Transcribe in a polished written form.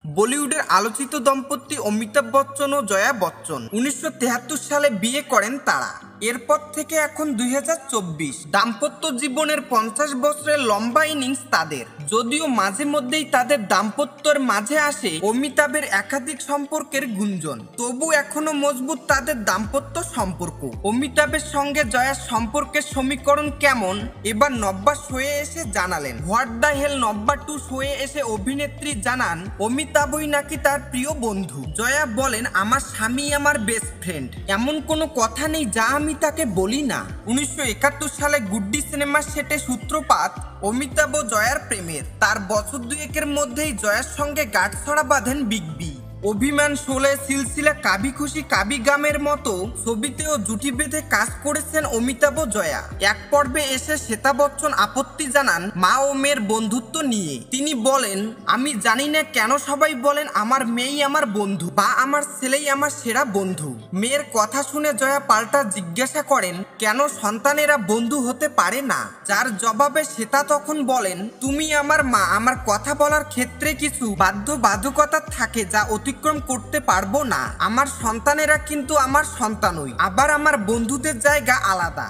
বলিউডের আলোচিত দম্পতি অমিতাভ বচ্চন ও জয়া বচ্চন 1973 সালে বিয়ে করেন তারা। এরপর থেকে এখন 2024, দাম্পত্য জীবনের 50 বছরের লম্বা ইনিংস তাদের। যদিও মাঝে মধ্যেই তাদের দাম্পত্যের মাঝে আসে অমিতাভের একাধিক সম্পর্কের গুঞ্জন, তবু এখনো মজবুত তাদের দাম্পত্য সম্পর্ক। অমিতাভের সঙ্গে জয়ার সম্পর্কের সমীকরণ কেমন, এবার নব্বা শোয়ে এসে জানালেন। হোয়াট দ্য হেল নব্বা 2 শোয়ে এসে অভিনেত্রী জানান অমিতাভই নাকি তার প্রিয় বন্ধু। জয়া বলেন, আমার স্বামী আমার বেস্ট ফ্রেন্ড, এমন কোনো কথা নেই যা আমি তাকে বলি না। 1971 সালে গুড্ডি সিনেমার সেটে সূত্রপাত অমিতাভ ও জয়ার প্রেমের। তার বছর দুয়েকের মধ্যেই জয়ার সঙ্গে গাঁটছড়া বাঁধেন বিগ বি। অভিমান, শোলে, সিলসিলা, কাভি খুশি কাভি গামের মতো ছবিতেও জুটি বেঁধে কাজ করেছেন অমিতাভ ও জয়া। এক পর্বে এসে শ্বেতা বচ্চন আপত্তি জানান মা ও মেয়ের বন্ধুত্ব নিয়ে। তিনি বলেন, আমি জানি না কেন সবাই বলেন আমার মেয়েই আমার বন্ধু বা আমার ছেলেই আমার সেরা বন্ধু। মেয়ের কথা শুনে জয়া পাল্টা জিজ্ঞাসা করেন কেন সন্তানেরা বন্ধু হতে পারে না, যার জবাবে শ্বেতা তখন বলেন, তুমি আমার মা, আমার কথা বলার ক্ষেত্রে কিছু বাধ্যবাধকতা থাকে যা অতিক্রম করতে পারবো না। আমার সন্তানেরা কিন্তু আমার সন্তানই, আবার আমার বন্ধুদের জায়গা আলাদা।